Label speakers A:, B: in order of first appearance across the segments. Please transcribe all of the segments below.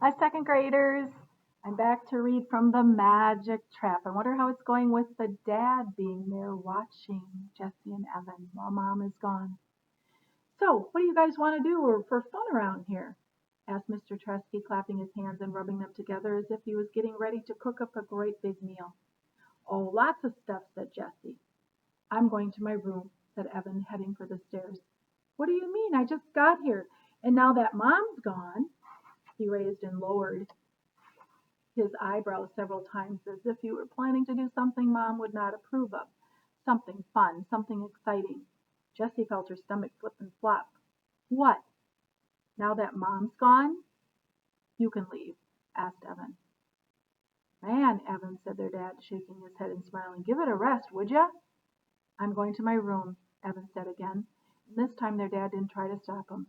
A: Hi, second graders. I'm back to read from The Magic Trap. I wonder how it's going with the dad being there watching Jesse and Evan while mom is gone. So, what do you guys want to do for fun around here? Asked Mr. Tresky, clapping his hands and rubbing them together as if he was getting ready to cook up a great big meal. Oh, lots of stuff, said Jesse. I'm going to my room, said Evan, heading for the stairs. What do you mean? I just got here. And now that mom's gone, he raised and lowered his eyebrows several times as if he were planning to do something Mom would not approve of. Something fun, something exciting. Jessie felt her stomach flip and flop. What? Now that Mom's gone? You can leave, asked Evan. Man, Evan, said their dad, shaking his head and smiling, give it a rest, would ya? I'm going to my room, Evan said again, and this time their dad didn't try to stop him.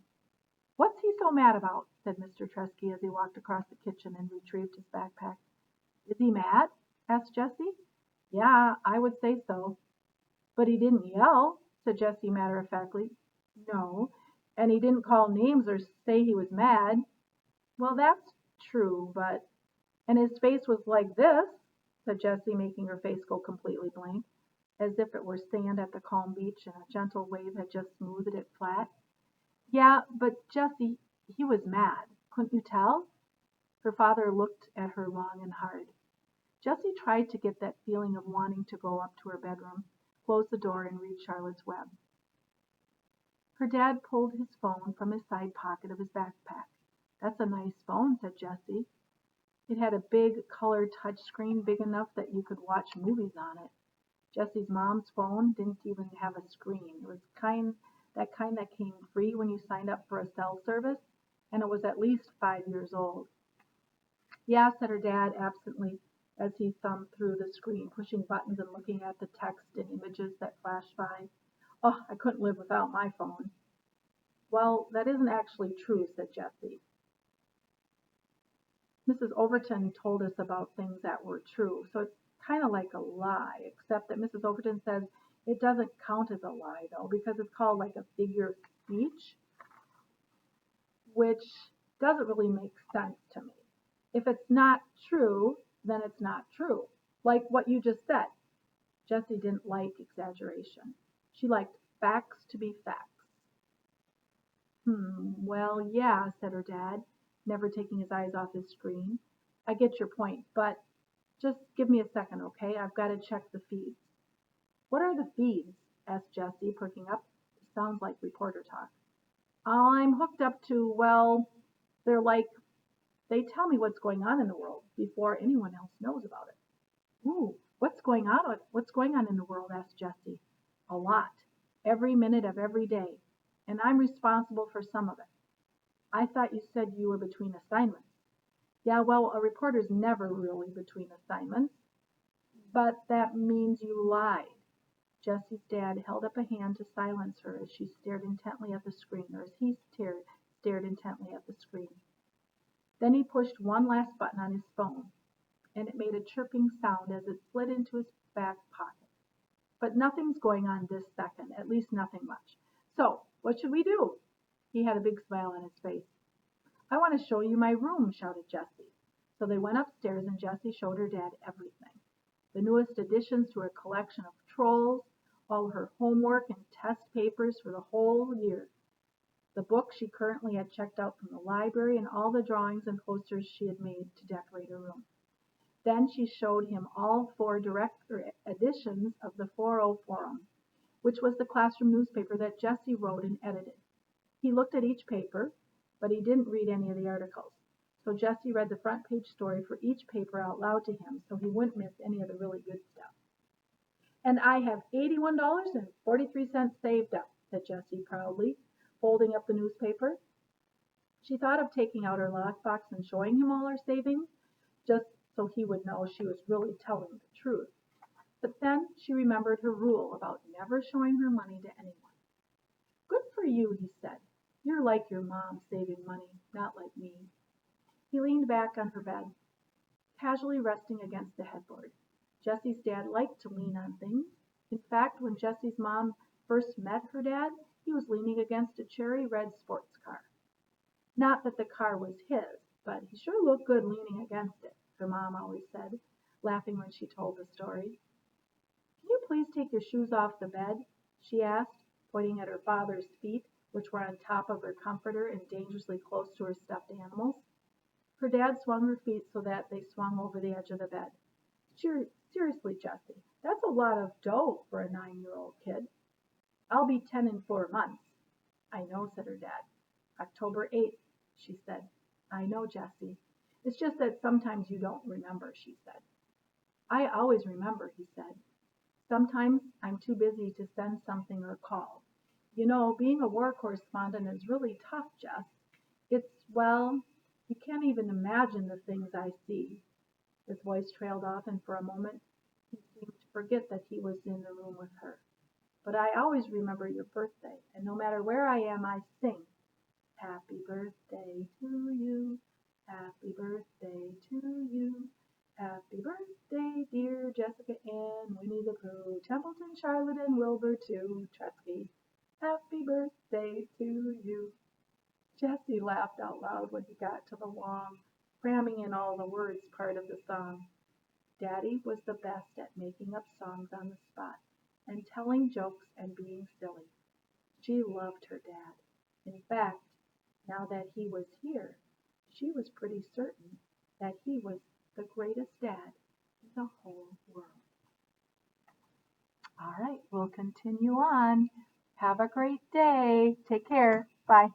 A: What's he so mad about? Said Mr. Tresky as he walked across the kitchen and retrieved his backpack. Is he mad? Asked Jessie. Yeah, I would say so. But he didn't yell, said Jessie matter-of-factly. No, and he didn't call names or say he was mad. Well, that's true, but... And his face was like this, said Jessie, making her face go completely blank, as if it were sand at the calm beach and a gentle wave had just smoothed it flat. Yeah, but Jessie, he was mad. Couldn't you tell? Her father looked at her long and hard. Jessie tried to get that feeling of wanting to go up to her bedroom, close the door, and read Charlotte's Web. Her dad pulled his phone from his side pocket of his backpack. That's a nice phone, said Jessie. It had a big colored touch screen big enough that you could watch movies on it. Jessie's mom's phone didn't even have a screen. It was that kind that came free when you signed up for a cell service, and it was at least 5 years old. Yeah, said her dad absently as he thumbed through the screen, pushing buttons and looking at the text and images that flashed by. Oh, I couldn't live without my phone. Well, that isn't actually true, said Jessie. Mrs. Overton told us about things that were true, so it's kind of like a lie, except that Mrs. Overton says it doesn't count as a lie, though, because it's called like a figure of speech, which doesn't really make sense to me. If it's not true, then it's not true, like what you just said. Jessie didn't like exaggeration. She liked facts to be facts. Well, yeah, said her dad, never taking his eyes off his screen. I get your point, but just give me a second, okay? I've got to check the feeds. What are the feeds? Asked Jessie, perking up. It sounds like reporter talk. I'm hooked up to, well, they tell me what's going on in the world before anyone else knows about it. Ooh, what's going on? What's going on in the world? Asked Jessie. A lot. Every minute of every day. And I'm responsible for some of it. I thought you said you were between assignments. Yeah, well, a reporter's never really between assignments. But that means you lied. Jessie's dad held up a hand to silence her as she stared intently at the screen, or as he stared intently at the screen. Then he pushed one last button on his phone, and it made a chirping sound as it slid into his back pocket. But nothing's going on this second, at least nothing much. So, what should we do? He had a big smile on his face. I want to show you my room, shouted Jessie. So they went upstairs and Jessie showed her dad everything. The newest additions to her collection of trolls, all her homework and test papers for the whole year, the book she currently had checked out from the library, and all the drawings and posters she had made to decorate her room. Then she showed him all 4 direct editions of the 4.0 Forum, which was the classroom newspaper that Jessie wrote and edited. He looked at each paper, but he didn't read any of the articles. So Jessie read the front page story for each paper out loud to him so he wouldn't miss any of the really good stuff. And I have $81.43 saved up, said Jessie proudly, folding up the newspaper. She thought of taking out her lockbox and showing him all her savings, just so he would know she was really telling the truth. But then she remembered her rule about never showing her money to anyone. Good for you, he said. You're like your mom, saving money, not like me. He leaned back on her bed, casually resting against the headboard. Jessie's dad liked to lean on things. In fact, when Jessie's mom first met her dad, he was leaning against a cherry red sports car. Not that the car was his, but he sure looked good leaning against it, her mom always said, laughing when she told the story. Can you please take your shoes off the bed? She asked, pointing at her father's feet, which were on top of her comforter and dangerously close to her stuffed animals. Her dad swung her feet so that they swung over the edge of the bed. Seriously, Jessie, that's a lot of dough for a 9-year-old kid. I'll be 10 in 4 months. I know, said her dad. October 8th, she said. I know, Jessie. It's just that sometimes you don't remember, she said. I always remember, he said. Sometimes I'm too busy to send something or call. You know, being a war correspondent is really tough, Jess. Well, you can't even imagine the things I see. His voice trailed off, and for a moment he seemed to forget that he was in the room with her. But I always remember your birthday, and no matter where I am, I sing. Happy birthday to you. Happy birthday to you. Happy birthday, dear Jessica Ann, Winnie the Pooh, Templeton, Charlotte, and Wilbur too, Tresky. Happy birthday to you. Jesse laughed out loud when he got to the long, cramming in all the words part of the song. Daddy was the best at making up songs on the spot and telling jokes and being silly. She loved her dad. In fact, now that he was here, she was pretty certain that he was the greatest dad in the whole world. All right, we'll continue on. Have a great day. Take care. Bye.